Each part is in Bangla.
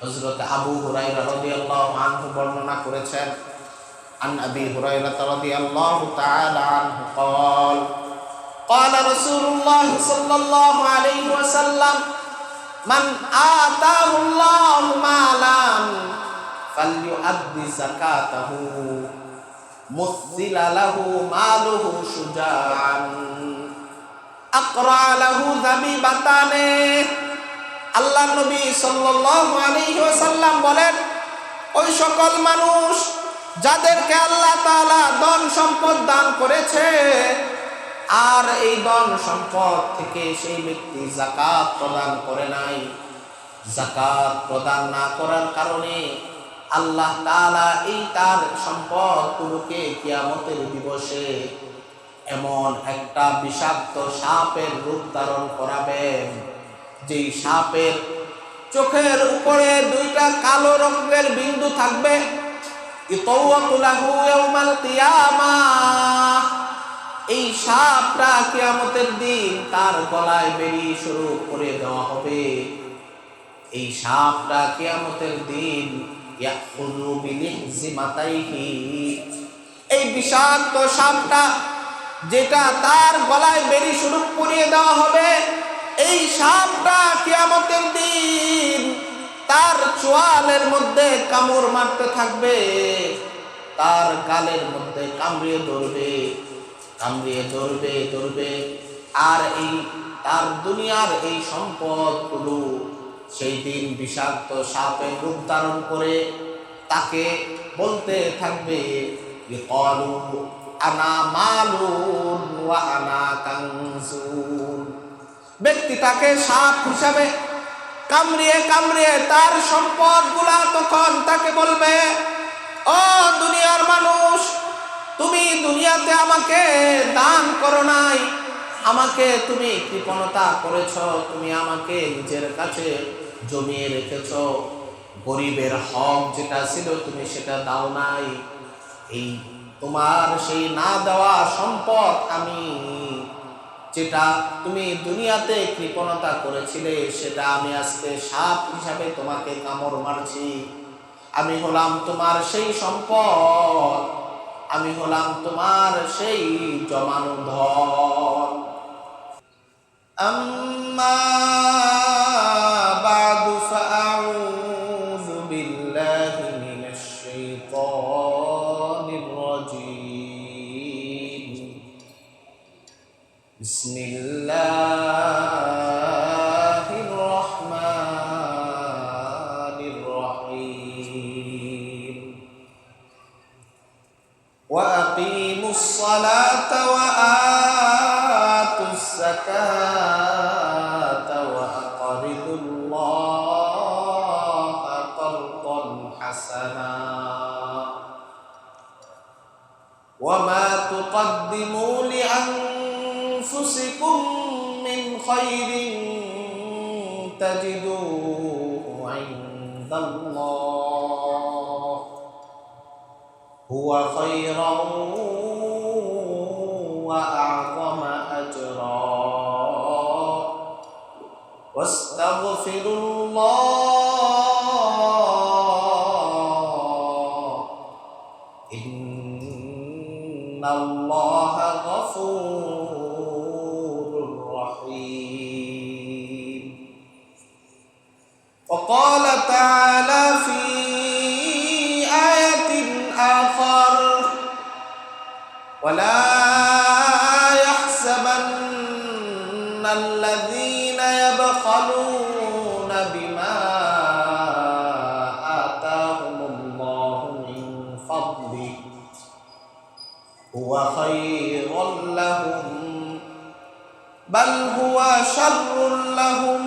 হযরত আবু হুরায়রা রাদিয়াল্লাহু আনহু বর্ণনা করেছেন, আন আবি হুরায়রা রাদিয়াল্লাহু তাআলা আনহু قال قال رسول الله صلى الله عليه وسلم من آتاه الله مالا فليؤد زكاته مثل له ماله شجاعا أقرأ له ذبيبتان। আল্লাহ নবী সাল্লাল্লাহু আলাইহি ওয়াসাল্লাম বলেন, ওই সকল মানুষ যাদেরকে আল্লাহ তাআলা ধন সম্পদ দান করেছে আর এই ধন সম্পদ থেকে সেই ব্যক্তি যাকাত প্রদান করে নাই, যাকাত প্রদান না করার কারণে আল্লাহ তাআলা এই তার সম্পদগুলোকে কিয়ামতের দিবসে এমন একটা বিষাক্ত সাপের রূপ ধারণ করাবেন, যেই সাপের চোখের উপরে দুইটা কালো রঙের বিন্দু থাকবে। ইতাওয়াতু লাহু ইয়াউমাল কিয়ামাহ, এই সাপটা কিয়ামতের দিন তার গলায় বেড়ি শুরু করে দেওয়া হবে। এই সাপটা কিয়ামতের দিন ইয়াখুযু বিলিহজিমাতাইহি, এই বিষাক্ত সাপটা যেটা তার গলায় বেড়ি শুরু করিয়ে দেওয়া হবে, এই সাপটা কিয়ামতের দিন তার চোয়ালের মধ্যে কামড় মারতে থাকবে, তার গালের মধ্যে কামড়িয়ে ধরবে, কামড়িয়ে ধরবে ধরবে, আর এই তার দুনিয়ার এই সম্পদগুলো সেই দিন বিষাক্ত সাপের রূপ ধারণ করে তাকে বলতে থাকবে, ইকালু আনা মালুন ওয়া আনা কানজুন। ব্যক্তি তাকে সাপ হিসাবে কামড়িয়ে কামড়িয়ে তার সম্পদগুলা তখন তাকে বলবে, ও দুনিয়ার মানুষ, তুমি দুনিয়াতে আমাকে দান করো নাই, আমাকে তুমি কৃপণতা করেছ, তুমি আমাকে নিজের কাছে জমিয়ে রেখেছ, গরিবের হক যেটা ছিল তুমি সেটা দাও নাই, এই তোমার সেই না দেওয়া সম্পদ আমি যেটা তুমি দুনিয়াতে কৃপণতা করেছিলে সেটা আমি আজকে সাপ হিসাবে তোমাকে কামড় মারছি। আমি হলাম তোমার সেই সম্পদ, আমি হলাম তোমার সেই জমানো ধন। আম্মা বাদু ফাআউযু বিল্লাহি মিনাশ শাইতানির রাজীম। বিসমিল্লাহির রহমানির রহিম। ওয়া আকিমুস সালাতা ওয়া আতুস যাকাতা ওয়া আকরিদুল্লাহা করদান হাসানা ওয়া মা তুকদ্দিমু লিআনফুসিকুম মিন খায়রিন তাজিদুহু ইনদাল্লাহ হুয়া খায়রান ওয়া আ'যামা আজরা ওয়াস্তাগফিরুল্লাহ ইন্নাল্লাহা গফুরুর রহিম। وقال تعالى في آية آخر ولا يحسبن الذين يبخلون بما آتاهم الله من فضله هو خير لهم بل هو شر لهم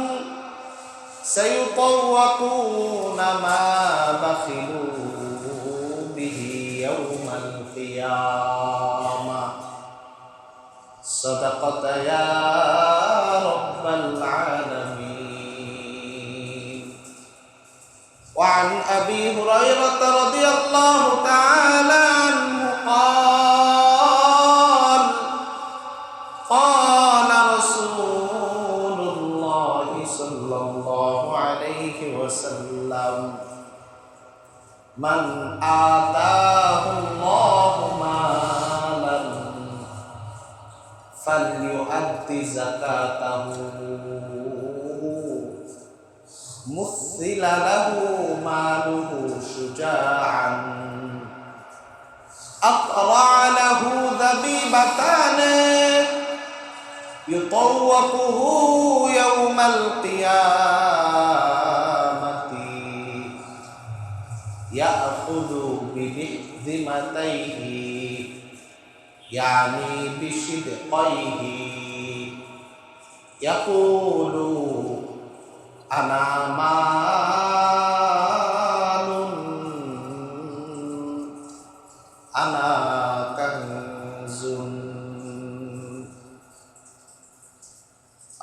سيطوقون ما بخلوا به يوم القيامة صدقت يا رب العالمين. وعن أبي هريرة رضي الله تعالى عنه قال قال رسول الله صلى الله عليه وسلم وسلم من آتاه الله مالا فليؤد زكاته مثل له ماله شجاعا أقرع له ذبيبتان يطوقه يوم القيامة يأخذ بذمتيه يعني بشدقيه يقول أنا مال أنا كنز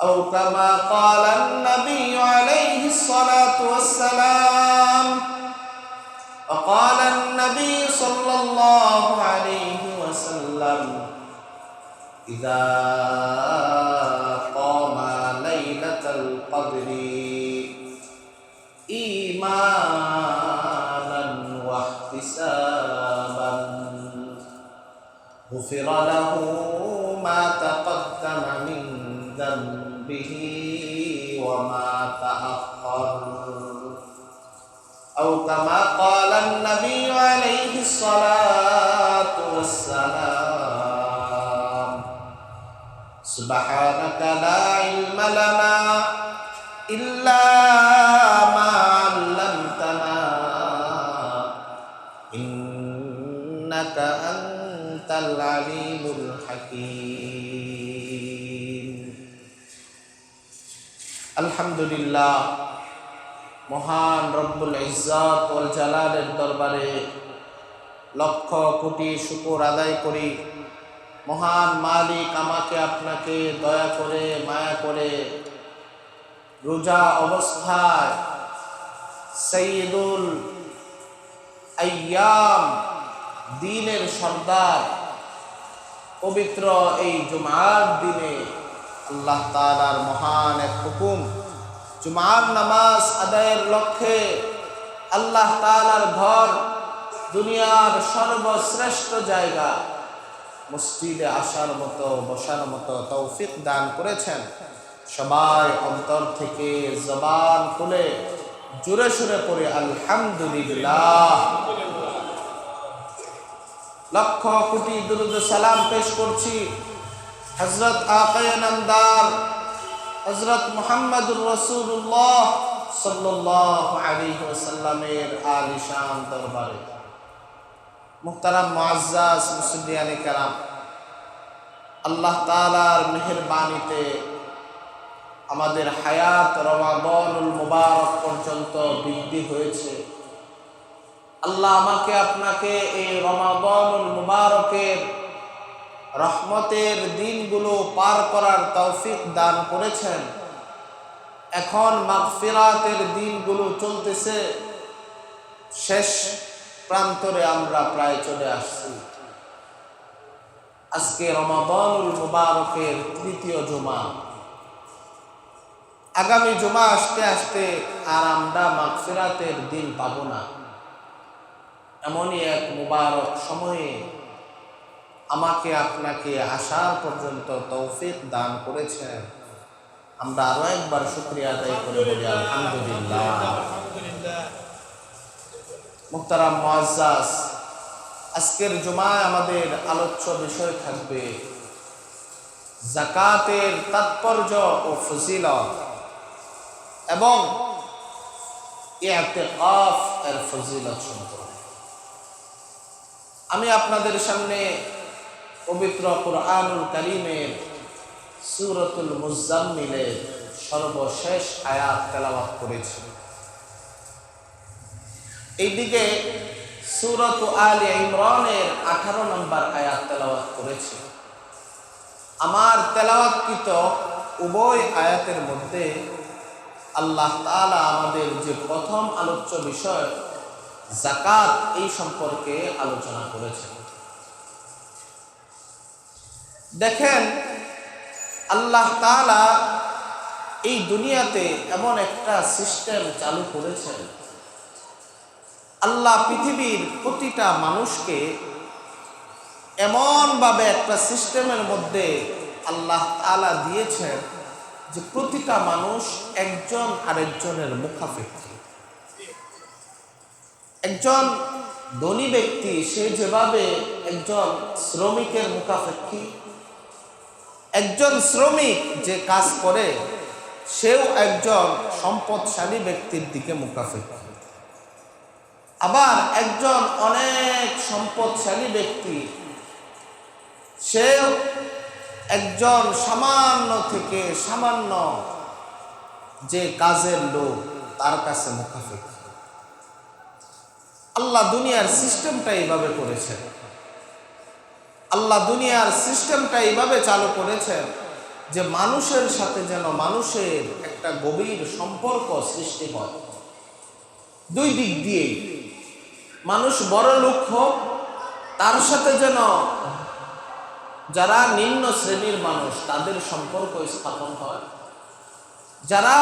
أو كما قال النبي عليه الصلاة والسلام. وقال النبي صلى الله عليه وسلم إذا قام ليلة القدر إيمانا واحتسابا غفر له ما تقدم من ذنبه وما تأخر أو كما قال النبي عليه الصلاة والسلام. سبحانك لا علم لنا إلا ما علمتنا إنك أنت العليم الحكيم. الحمد لله মহান রব্বুল ইজ্জত ওয়াল জালালের দরবারে লক্ষ কোটি শুকর আদায় করি। মহান মালিক আমাকে আপনাকে দয়া করে মায়া করে রোজা অবস্থায় সাইয়্যিদুল আইয়াম দিনের সর্দার পবিত্র এই জুমার দিনে আল্লাহ তাআলার মহান এক হুকুম, জুমার নামাজ আদায়ের লক্ষ্যে আল্লাহ তাআলার ঘর, দুনিয়ার সর্বশ্রেষ্ঠ জায়গা মসজিদে আসার মতো বসার মতো তৌফিক দান করেছেন। সবাই অন্তর থেকে জবান খুলে জোরে সুরে পড়ে আলহামদুলিল্লাহ। লক্ষ কোটি দুরূদ সালাম পেশ করছি হযরত আকায়ে নামদার হযরত মুহাম্মদুর রাসূলুল্লাহ সাল্লাল্লাহু আলাইহি ওয়াসাল্লামের আলিশান দরবারে। মুহতারাম মুআজ্জাজ মুসল্লিয়ানে কেরাম, আল্লাহ তাআলার মেহেরবানিতে আমাদের হায়াত রমাদানুল মুবারক পর্যন্ত বৃদ্ধি হয়েছে। আল্লাহ আমাকে আপনাকে এই রমাদানুল মুবারকের রহমতের দিনগুলো পার করার তৌফিক দান করেছেন। এখন মাগফিরাতের দিনগুলো চলতেছে, শেষ প্রান্তরে আমরা প্রায় চলে আসছি। আজকে রমাদানুল মুবারকের তৃতীয় জুমা। আগামী জুমা আসতে আসতে আর আমরা মাগফিরাতের দিন পাব না। এমনই এক মুবারক সময়ে আমাকে আপনাকে আসার পর্যন্ত তৌফিক দান করেছেন। আমরা আরো একবার শুকরিয়া আদায় করে বলি আলহামদুলিল্লাহ। মুহতারাম মুআজ্জাজ, আজকের জুমায় আমাদের আলোচ্য বিষয় থাকবে যাকাতের তাৎপর্য ও ফজিলত এবং ইতিকাফ এর ফজিলত সম্পর্কে। আমি আপনাদের সামনে পবিত্র কুরআনুল কারীমের সূরাতুল মুজাম্মিলের সর্বশেষ আয়াত তেলাওয়াত করেছি। এইদিকে সূরাতু আলে ইমরানের 18 নম্বর আয়াত তেলাওয়াত করেছি। আমার তেলাওয়াতকৃত উভয় আয়াতের মধ্যে আল্লাহ তাআলা আমাদের যে প্রথম আলোচ্য বিষয় যাকাত, এই সম্পর্কে আলোচনা করেছেন। দেখেন, আল্লাহ তাআলা এই দুনিয়াতে এমন একটা সিস্টেম চালু করেছেন আল্লাহ পৃথিবীর প্রতিটা মানুষকে এমনভাবে একটা সিস্টেমের মধ্যে আল্লাহ তাআলা দিয়েছেন যে প্রতিটা মানুষ একজন আরেকজনের মুখাপেক্ষী। একজন ধনী ব্যক্তি সে যেভাবে একজন শ্রমিকের মুখাপেক্ষী, একজন শ্রমিক যে কাজ করে সেও একজন সম্পদশালী ব্যক্তির দিকে মুখাপেক্ষী। আবার একজন অনেক সম্পদশালী ব্যক্তি সেও একজন সামান্য থেকে সামান্য যে কাজের লোক তার কাছে মুখাপেক্ষী। আল্লাহ দুনিয়ার সিস্টেমটা এইভাবে করেছেন। আল্লাহ দুনিয়ার সিস্টেমটা এইভাবে চালু করেছেন যে মানুষের সাথে যেন মানুষের একটা গভীর সম্পর্ক সৃষ্টি হয়। দুই দিক দিয়ে মানুষ বড় লোক হোক, তার সাথে যেন যারা নিম্ন শ্রেণীর মানুষ তাদের সম্পর্ক স্থাপন হয়। যারা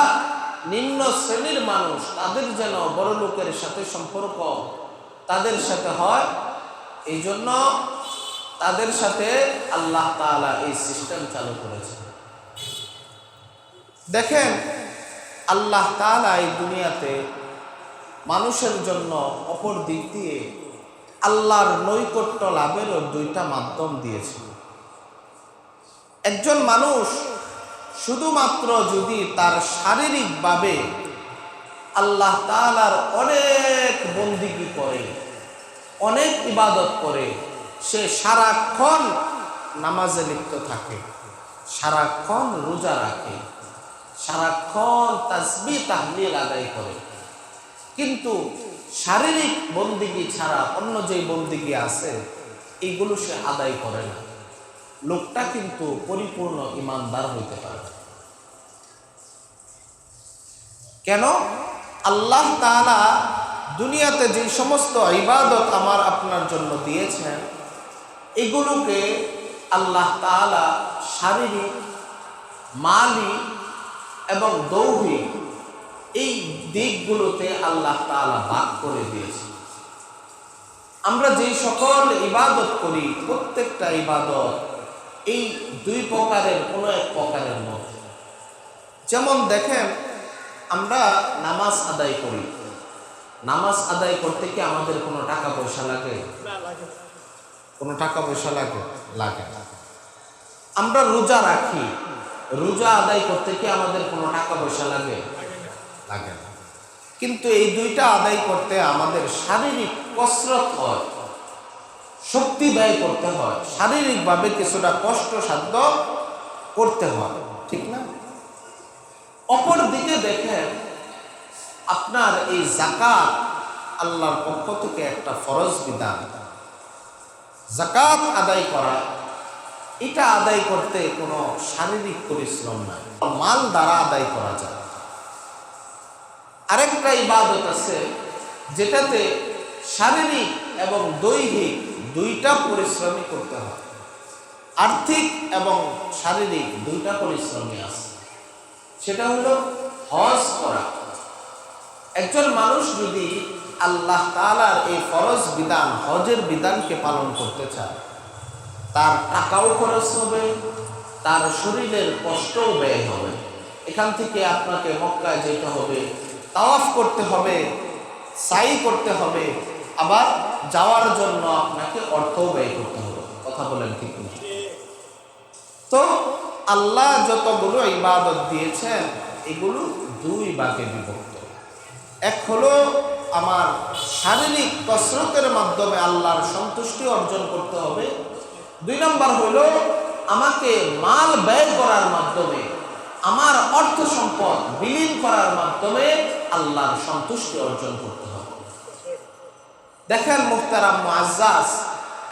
নিম্ন শ্রেণীর মানুষ তাদের যেন বড় লোকের সাথে সম্পর্ক তাদের সাথে হয়। এই জন্য তাদের সাথে আল্লাহ তাআলা এই সিস্টেম চালু করেছেন। দেখেন, আল্লাহ তাআলা এই দুনিয়াতে মানুষের জন্য অপর দিক দিয়ে আল্লাহর নৈকট্য লাভেরও দুইটা মাধ্যম দিয়েছে। একজন মানুষ শুধুমাত্র যদি তার শারীরিকভাবে আল্লাহ তাআলার অনেক বন্দিগি করে, অনেক ইবাদত করে, সে সারাক্ষণ নামাজে লিপ্ত থাকে, সারাক্ষণ রোজা রাখে, সারাক্ষণ তাসবিহ তাহলিল আদায় করে, কিন্তু শারীরিক বন্দিগি ছাড়া অন্য যে বন্দিগি আছে এইগুলো সে আদায় করে না, লোকটা কিন্তু পরিপূর্ণ ইমানদার হইতে পারে। কেন? আল্লাহ তাআলা দুনিয়াতে যে সমস্ত ইবাদত আমার আপনার জন্য দিয়েছেন এগুলোকে আল্লাহ তাআলা শারীরিক, মালি এবং দৈহিক এই দিকগুলোতে আল্লাহ তাআলা ভাগ করে দিয়েছে। আমরা যেই সকল ইবাদত করি প্রত্যেকটা ইবাদত এই দুই প্রকারের কোনো এক প্রকারের মধ্যে। যেমন দেখেন, আমরা নামাজ আদায় করি, নামাজ আদায় করতে কি আমাদের কোনো টাকা পয়সা লাগে? কোনো টাকা পয়সা লাগে? লাগে না। আমরা রোজা রাখি, রোজা আদায় করতে কি আমাদের কোনো টাকা পয়সা লাগে? লাগে না। কিন্তু এই দুইটা আদায় করতে আমাদের শারীরিক কসরত হয়, শক্তি ব্যয় করতে হয়, শারীরিকভাবে কিছুটা কষ্টসাধ্য করতে হয়, ঠিক না? অপর দিকে দেখেন, আপনার এই যাকাত আল্লাহর পক্ষ থেকে একটা ফরজ বিধান। যাকাত আদায় করা, এটা আদায় করতে কোনো শারীরিক পরিশ্রম নাই, মাল দ্বারা আদায় করা যায়। আরেকটা ইবাদত আছে যেটাতে শারীরিক এবং দৈহিক দুইটা পরিশ্রমই করতে হয়, আর্থিক এবং শারীরিক দুইটা পরিশ্রমই আছে। সেটা হলো হজ করা। একজন মানুষ যদি আল্লাহ তাআলার এই ফরজ বিধান, হজের বিধানকে পালন করতে চায়, তার টাকাও খরচ হবে, তার শরীরের কষ্টও ব্যয় হবে। এখান থেকে আপনাকে মক্কায় যেতে হবে, তাওয়াফ করতে হবে, সাই করতে হবে, আবার যাওয়ার জন্য আপনাকে অর্থও ব্যয় করতে হবে। কথা বলেন ঠিক না? তো আল্লাহ যতগুলো ইবাদত দিয়েছেন এগুলো দুই ভাগে বিভক্ত। এক হলো আমার শারীরিক কসরতের মাধ্যমে আল্লাহর সন্তুষ্টি অর্জন করতে হবে। দুই নম্বর হলো আমাকে মাল ব্যয় করার মাধ্যমে, আমার অর্থ সম্পদ বিলীন করার মাধ্যমে আল্লাহর সন্তুষ্টি অর্জন করতে হবে। দেখেন মুহতারাম মুআজ্জাজ,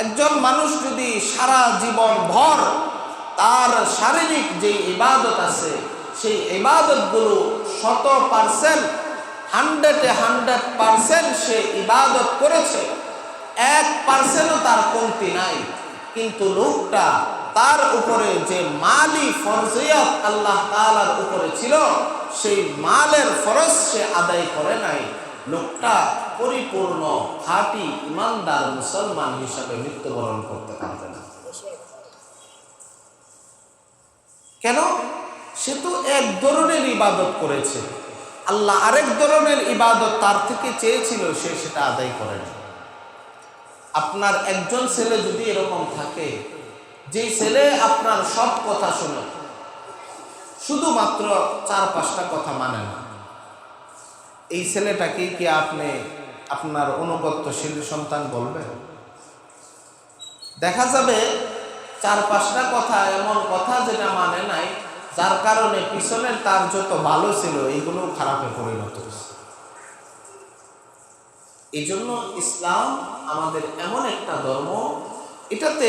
একজন মানুষ যদি সারা জীবন ভর তার শারীরিক যে ইবাদত আছে সেই ইবাদতগুলো 100%, 100% সে ইবাদত করেছে, 1%ও তার কমতি নাই, কিন্তু লোকটা তার উপরে যে মালি ফরজিয়ত আল্লাহ তাআলার উপরে ছিল সেই মালের ফরজ সে আদায় করে নাই, লোকটা পরিপূর্ণ খাঁটি ইমানদার মুসলমান হিসাবে মৃত্যুবরণ করতে পারবে না। কেন? সে তো এক ধরনের ইবাদত করেছে, আল্লাহ আরেক ধরনের ইবাদত তার থেকে চেয়েছিল, সে সেটা আদায় করেনি। আপনার একজন ছেলে যদি এরকম থাকে, যেই ছেলে আপনার সব কথা শোনে, শুধুমাত্র 4-5টা কথা মানে না, এই ছেলেটাকে কি আপনি আপনার অনুগত্যশীল সন্তান বলবেন? দেখা যাবে 4-5টা কথা এমন কথা যেটা মানে নাই, যার কারণে পিছনের তার যত ভালো ছিল এইগুলো খারাপে পরিণত হয়েছে। এই জন্য ইসলাম আমাদের এমন একটা ধর্ম, এটাতে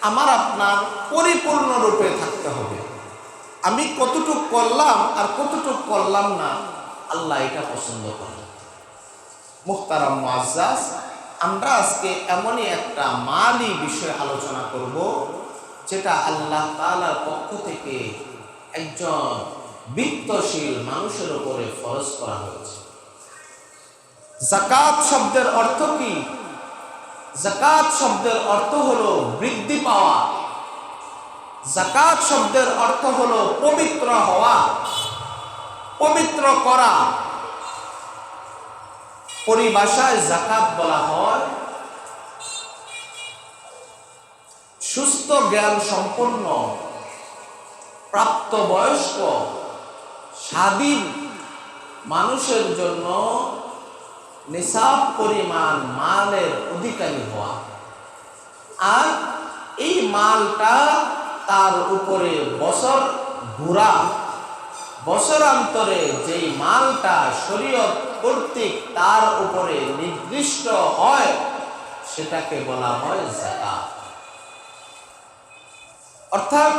আমার আপনার পরিপূর্ণরূপে থাকতে হবে। আমি কতটুক করলাম আর কতটুক করলাম না, আল্লাহ এটা পছন্দ করে। মুহতারাম মুআজ্জাজ, আমরা আজকে এমনই একটা মালি বিষয় আলোচনা করব, যেটা আল্লাহ তাআলার পক্ষ থেকে একজন বিত্তশীল মানুষের উপরে ফরজ করা হয়েছে। যাকাত শব্দের অর্থ কি? যাকাত শব্দের অর্থ হলো বৃদ্ধি পাওয়া। যাকাত শব্দের অর্থ হলো পবিত্র হওয়া, পবিত্র করা। পরিভাষায় যাকাত বলা হয় সুস্থ জ্ঞান সম্পন্ন, প্রাপ্তবয়স্ক, স্বাধীন মানুষের জন্য নিসাব পরিমাণ মালের অধিকারী হওয়া। আর এই মালটা তার উপরে বছর ঘোরা, বছরান্তরে যেই মালটা শরীয়ত কর্তৃক তার উপরে নির্দিষ্ট হয়, সেটাকে বলা হয় যাকাত। অর্থাৎ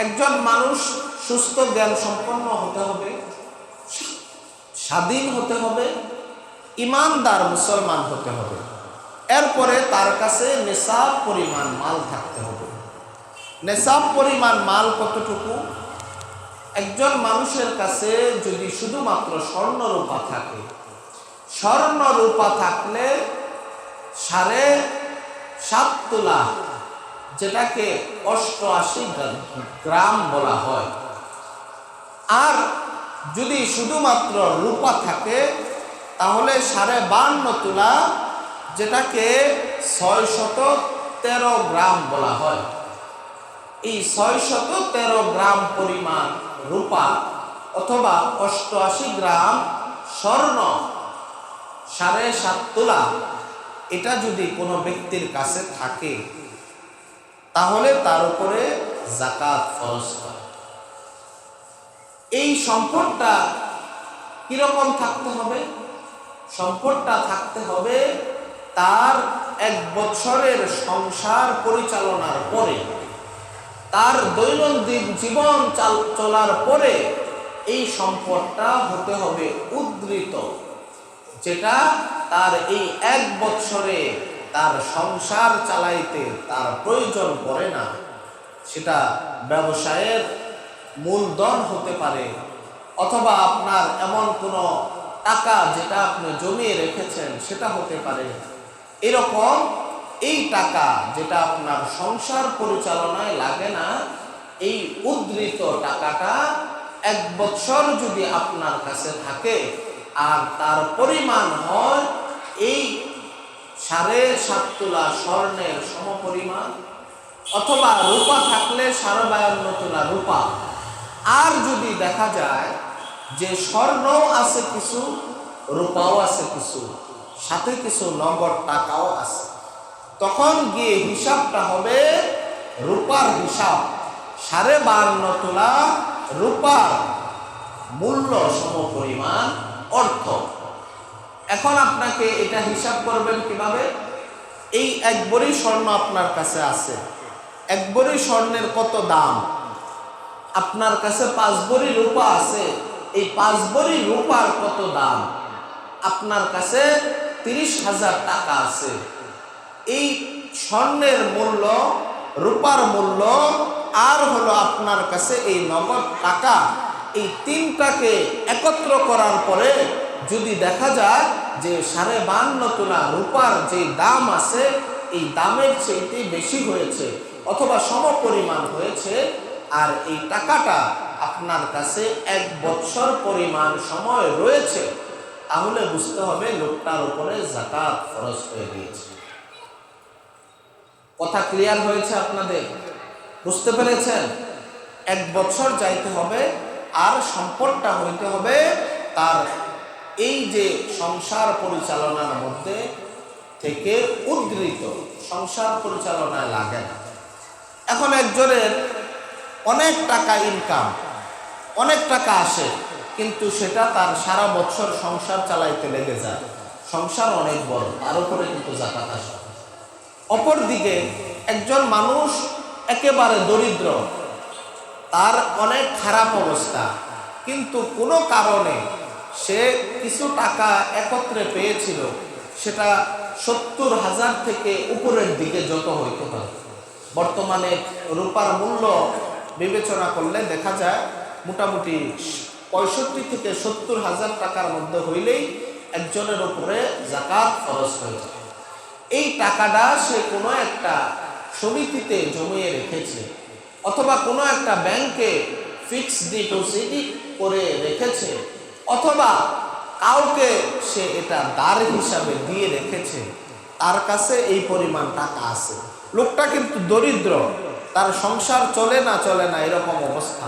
একজন মানুষ সুস্থ জ্ঞান সম্পন্ন হতে হবে, স্বাধীন হতে হবে, ইমানদার মুসলমান হতে হবে। এরপরে তার কাছে নিসাব পরিমাণ মাল থাকতে হবে। নিসাব পরিমাণ মাল কতটুকু? একজন মানুষের কাছে যদি শুধুমাত্র স্বর্ণরূপা থাকে, স্বর্ণরূপা থাকলে 7.5 তোলা, যেটাকে 88 গ্রাম বলা হয়। আর যদি শুধুমাত্র রূপা থাকে তাহলে 52.5 তোলা, যেটাকে 613 গ্রাম বলা হয়। এই 613 গ্রাম পরিমাণ রূপা অথবা 88 গ্রাম স্বর্ণ, 7.5 তোলা, এটা যদি কোনো ব্যক্তির কাছে থাকে তাহলে তার উপরে যাকাত ফরজ হয়। এই সম্পদটা কিরকম থাকতে হবে? সম্পদটা থাকতে হবে তার 1 বছরের সংসার পরিচালনার পরে, তার দৈনন্দিন জীবন চলার পরে এই সম্পদটা হতে হবে উদ্ধৃত, যেটা তার এই 1 বছরে তার সংসার চালাইতে তার প্রয়োজন পড়ে না। সেটা ব্যবসায়ের মূলধন হতে পারে, অথবা আপনার এমন কোনো টাকা যেটা আপনি জমিয়ে রেখেছেন সেটা হতে পারে। এরকম এই টাকা যেটা আপনার সংসার পরিচালনায় লাগে না, এই উদ্ধৃত টাকাটা 1 বছর যদি আপনার কাছে থাকে আর তার পরিমাণ হয় এই 7.5 তোলা স্বর্ণের সমপরিমাণ, অথবা রূপা থাকলে 52.5 তোলা রূপা। আর যদি দেখা যায় যে স্বর্ণও আছে কিছু, রূপাও আছে কিছু, সাথে কিছু নগদ টাকাও আছে, তখন গিয়ে হিসাবটা হবে রূপার হিসাব। 52.5 তোলা রূপার মূল্য সমপরিমাণ অর্থ। এখন আপনাকে এটা হিসাব করবেন কিভাবে? এই 1 ভরি স্বর্ণ আপনার কাছে আছে, 1 ভরি স্বর্ণের কত দাম? আপনার কাছে 5 ভরি রূপা আছে, এই 5 ভরি রূপার কত দাম? আপনার কাছে 30,000 টাকা আছে। এই স্বর্ণের মূল্য, রূপার মূল্য, আর হলো আপনার কাছে এই নগদ টাকা, এই 3টাকে একত্র করার পরে যদি দেখা যায় যে 52.5 তোলা রূপার যে দাম আছে এই দামের চাইতে বেশি হয়েছে অথবা সমপরিমাণ হয়েছে, আর এই টাকাটা আপনার কাছে 1 বছর পরিমাণ সময় রয়েছে, তাহলে বুঝতে হবে লোকটার উপরে যাকাত ফরজ হয়ে গিয়েছে। কথা ক্লিয়ার হয়েছে আপনাদের? বুঝতে পেরেছেন? 1 বছর যাইতে হবে, আর সম্পদটা হইতে হবে তার এই যে সংসার পরিচালনার মধ্যে থেকে উদ্ধৃত, সংসার পরিচালনায় লাগে না। এখন একজনের অনেক টাকা ইনকাম, অনেক টাকা আসে, কিন্তু সেটা তার সারা বছর সংসার চালাইতে লেগে যায়, সংসার অনেক বড়, তার উপরে কিন্তু যাকাত আসে। অপরদিকে একজন মানুষ একেবারে দরিদ্র, তার অনেক খারাপ অবস্থা, কিন্তু কোনো কারণে সে কিছু টাকা একত্রে পেয়েছিল, সেটা 70,000 থেকে উপরের দিকে যত হইতে পারে। বর্তমানে রূপার মূল্য বিবেচনা করলে দেখা যায় মোটামুটি 65 থেকে 70,000 টাকার মধ্যে হইলেই একজনের উপরে যাকাত ফরজ হয়ে যায়। এই টাকাটা সে কোনো একটা সমিতিতে জমিয়ে রেখেছে, অথবা কোনো একটা ব্যাংকে ফিক্সড ডিপোজিট করে রেখেছে, অথবা কাউকে সে এটা দার হিসাবে দিয়ে রেখেছে, তার কাছে এই পরিমাণ টাকা আছে। লোকটা কিন্তু দরিদ্র, তার সংসার চলে না এরকম অবস্থা,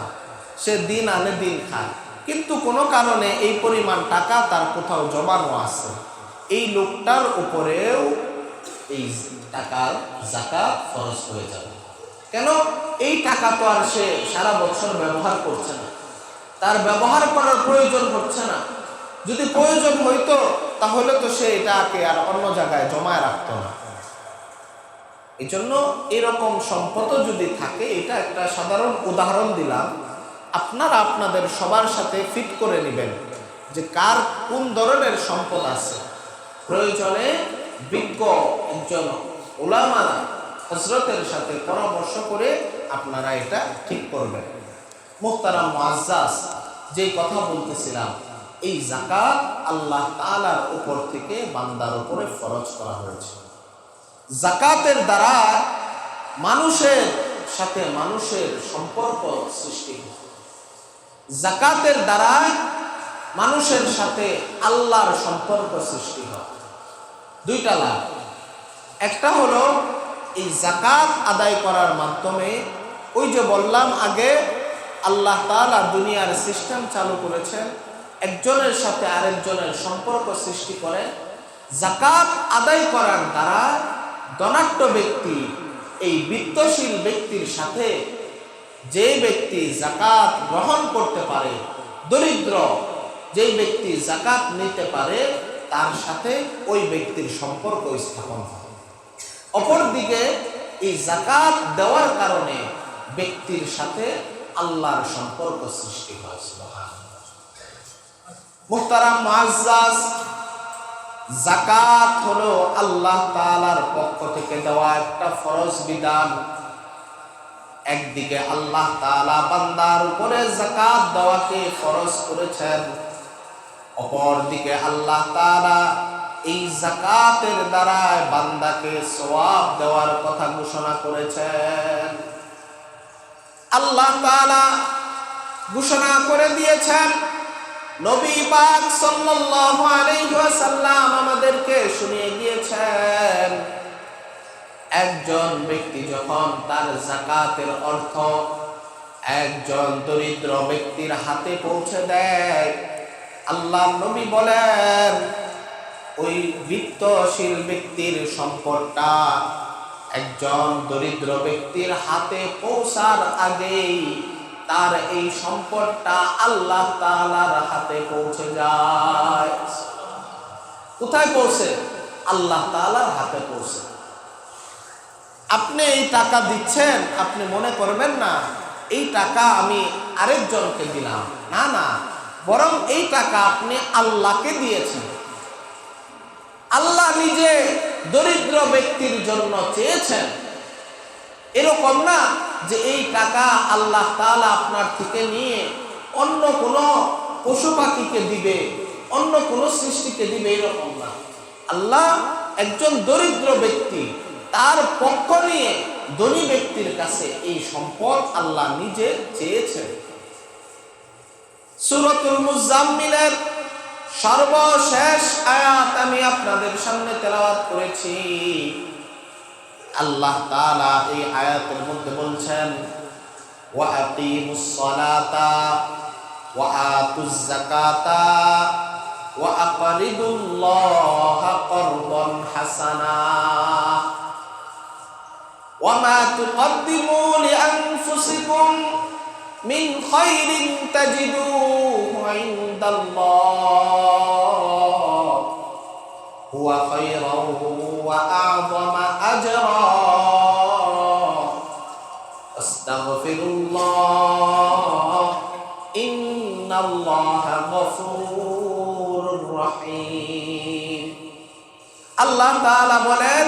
সে দিন আনে দিন খায়, কিন্তু কোনো কারণে এই পরিমাণ টাকা তার কোথাও জমানো আছে। এই লোকটার উপরেও এই টাকার যাকাত ফরজ হয়ে যাবে। কেন? এই টাকা তো আর সে সারা বছর ব্যবহার করছে না, তার ব্যবহার করার প্রয়োজন হচ্ছে না। যদি প্রয়োজন হইতো তাহলে তো সে এটাকে আর অন্য জায়গায় জমায় রাখতো না। এই জন্য এরকম সম্পদ যদি থাকে, এটা একটা সাধারণ উদাহরণ দিলাম, আপনারা আপনাদের সবার সাথে ফিট করে নেবেন যে কার কোন ধরনের সম্পদ আছে। প্রয়োজনে বিজ্ঞ একজন উলামা হযরতের সাথে পরামর্শ করে আপনারা এটা ঠিক করবেন। মুহতারাম মুআজ্জাজ, যে কথা বলতেছিলাম, এই যাকাত আল্লাহ তাআলার উপর থেকে বান্দার উপরে ফরজ করা হয়েছে। যাকাতের দ্বারা মানুষের সাথে মানুষের সম্পর্ক সৃষ্টি হয়। যাকাতের দ্বারা মানুষের সাথে আল্লাহর সম্পর্ক সৃষ্টি হয়। দুইটা লাভ। একটা হলো এই যাকাত আদায় করার মাধ্যমে, ওই যে বললাম আগে, আল্লাহ তাআলা দুনিয়ার সিস্টেম চালু করেছেন, একজনের সাথে আরেকজনের সম্পর্ক সৃষ্টি করে। যাকাত আদায় করার দ্বারা ধনাঢ্য ব্যক্তি, এই বিত্তশীল ব্যক্তির সাথে যে ব্যক্তি যাকাত গ্রহণ করতে পারে, দরিদ্র যে ব্যক্তি যাকাত নিতে পারে, তার সাথে ওই ব্যক্তির সম্পর্ক স্থাপন হয়। অপরদিকে এই যাকাত দেওয়ার কারণে ব্যক্তির সাথে আল্লাহর সম্পর্ক সৃষ্টি হয়। সুবহানাল্লাহ। মুহতারাম মুআজ্জাজ, যাকাত হলো আল্লাহ তাআলার পক্ষ থেকে দেওয়া একটা ফরজ বিধান। একদিকে আল্লাহ তাআলা বান্দার উপরে যাকাত দেওয়াকে ফরজ করেছেন, অপরদিকে আল্লাহ তাআলা এই যাকাতের দ্বারা বান্দাকে সওয়াব দেওয়ার কথা ঘোষণা করেছেন। আল্লাহ তাআলা ঘোষণা করে দিয়েছেন, নবী পাক সাল্লাল্লাহু আলাইহি ওয়াসাল্লাম আমাদেরকে শুনিয়ে গিয়েছেন, একজন ব্যক্তি যখন তার যাকাতের অর্থ একজন দরিদ্র ব্যক্তির হাতে পৌঁছে দেয়, আল্লাহ নবী বলেন ওই বিত্তশীল ব্যক্তির সম্পদটা একজন দরিদ্র ব্যক্তির হাতে পৌঁছার আগেই তার এই সম্পদটা আল্লাহ তাআলার হাতে পৌঁছে যায়। কোথায় পৌঁছে? আল্লাহ তাআলার হাতে পৌঁছে। আপনি এই টাকা দিচ্ছেন, আপনি মনে করবেন না এই টাকা আমি আরেকজনকে দিলাম, না না, বরং এই টাকা আপনি আল্লাহকে দিয়েছেন। আল্লাহ নিজে দরিদ্র ব্যক্তির জন্য চেয়েছেন। এরকম না যে এই টাকা আল্লাহ তাআলা আপনার থেকে নিয়ে অন্য কোনো পশু পাখিকে দিবে, অন্য কোনো সৃষ্টিকে দিবে এরকম না। আল্লাহ একজন দরিদ্র ব্যক্তি তার পক্ষ নিয়ে ধনী ব্যক্তির কাছে এই সম্পদ আল্লাহ নিজে চেয়েছেন। সূরাতুল মুজাম্মিলের সর্বশেষ আয়াত আমি আপনাদের সামনে তেলাওয়াত করেছি। আল্লাহ তাআলা এই আয়াতের মধ্যে বলছেন, ওয়া আকিমুস সালাতা ওয়া আতুজ যাকাতা ওয়া আকরিদুল্লাহা করদান হাসানা ওয়া মা তুকদ্দিমু লিআনফুসিকুম মিন খায়রিন তাজিদুহু ইনদাল্লাহ হুয়া খায়রান ওয়া আ'যামা আজরা আস্তাগফিরুল্লাহ ইন্নাল্লাহা গফুরুর রহিম। আল্লাহ তাআলা বলেন,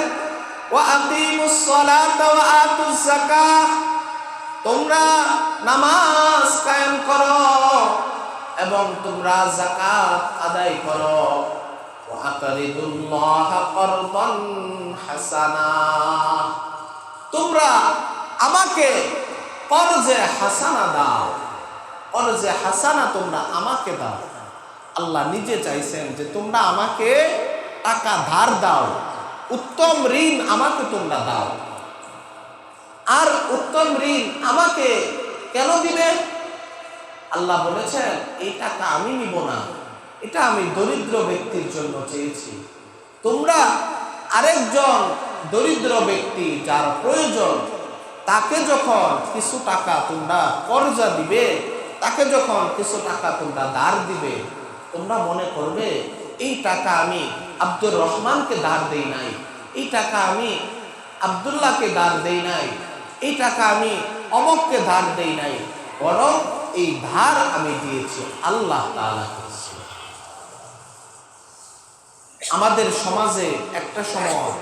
ওয়া আকিমুস সালাতা ওয়া আতুজ যাকাহ, তোমরা নামাজ কায়েম করো এবং তোমরা যাকাত আদায় করো। ওয়া আকরিদুল্লাহা করদান হাসানা, তোমরা আমাকে করজে হাসানা দাও, করজে হাসানা তোমরা আমাকে দাও। আল্লাহ নিজে চাইছেন যে তোমরা আমাকে টাকা ধার দাও, উত্তম ঋণ আমাকে তোমরা দাও। আর উত্তম ঋণ আমাকে কেন দিবে? আল্লাহ বলেছেন এই টাকা আমি নিব না, এটা আমি দরিদ্র ব্যক্তির জন্য চেয়েছি। তোমরা আরেকজন দরিদ্র ব্যক্তি যার প্রয়োজন তাকে যখন কিছু টাকা তোমরা কর্জা দিবে, তাকে যখন কিছু টাকা তোমরা ধার দিবে, তোমরা মনে করবে এই টাকা আমি আব্দুর রহমানকে ধার দেই নাই, এই টাকা আমি আব্দুল্লাহকে ধার দেই নাই, এই টাকা আমি অমককে ধার দেই নাই, বরং এই ধার আমি দিয়েছি আল্লাহ তাআলাকে। আমাদের সমাজে একটা সময়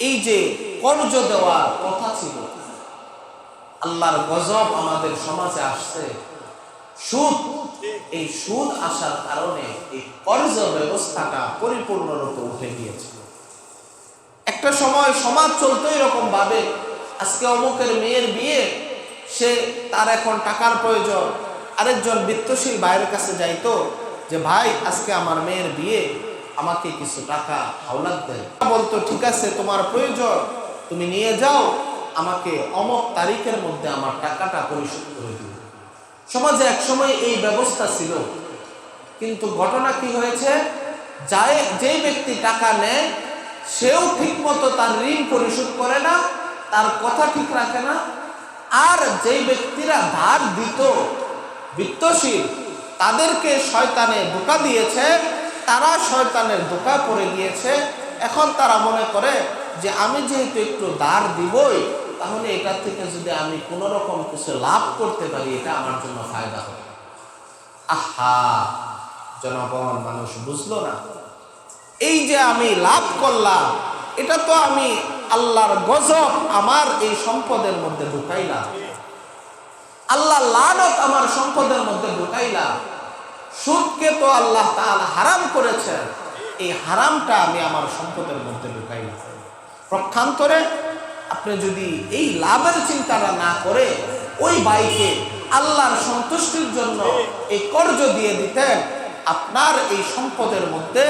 এই যে কর্জ দেওয়ার কথা ছিল, আল্লাহর গজব আমাদের সমাজে আসছে, সুদ। এই সুদ আসার কারণে এই কর্জ ব্যবস্থাটা পরিপূর্ণরূপে উঠে গিয়েছে। একটা সময় সমাজ চলতো এরকম ভাবে, আজকে অমুকের মেয়ের বিয়ে, সে তার এখন টাকার প্রয়োজন, আরেকজন বিত্তশীল ভাইয়ের কাছে যাইতো যে ভাই আজকে আমার মেয়ের বিয়ে, আমাকে কিছু টাকা হাওলাত দেন। বলতো ঠিক আছে, তোমার প্রয়োজন তুমি নিয়ে যাও, আমাকে অমক তারিখের মধ্যে আমার টাকাটা পরিশোধ করে দিও। সমাজে এক সময় এই ব্যবস্থা ছিল, কিন্তু ঘটনা কি হয়েছে, যে ব্যক্তি টাকা নেয় সেও ঠিক মতো তার ঋণ পরিশোধ করে না, তার কথা ঠিক রাখে না। আর যেই ব্যক্তিরা ধার দিত বিত্তশীল, তাদেরকে শয়তানে ধোঁকা দিয়েছে, তারা শয়তানের ধোঁকা পড়ে গিয়েছে। এখন তারা মনে করে যে আমি যেহেতু একটু ধার দিবই, তাহলে এটা থেকে যদি আমি কোনো রকম কিছু লাভ করতে পারি, এটা আমার জন্য ফায়দা হবে। আহা, জনগণ মানুষ বুঝলো না, এই যে আমি লাভ করলাম, এটা তো আমি আল্লাহর গজব আমার এই সম্পদের মধ্যে ঢুকাইলাম, আল্লাহ লানত আমার সম্পদের মধ্যে ঢুকাইলাম। সুদকে তো আল্লাহ তাআলা হারাম করেছেন, এই হারামটা আমি আমার সম্পদের মধ্যে ঢুকাইলাম। পক্ষান্তরে আপনি যদি এই লাভের চিন্তাটা না করে ওই ভাইকে আল্লাহর সন্তুষ্টির জন্য এই কর্জ দিয়ে দিতেন, আপনার এই সম্পদের মধ্যে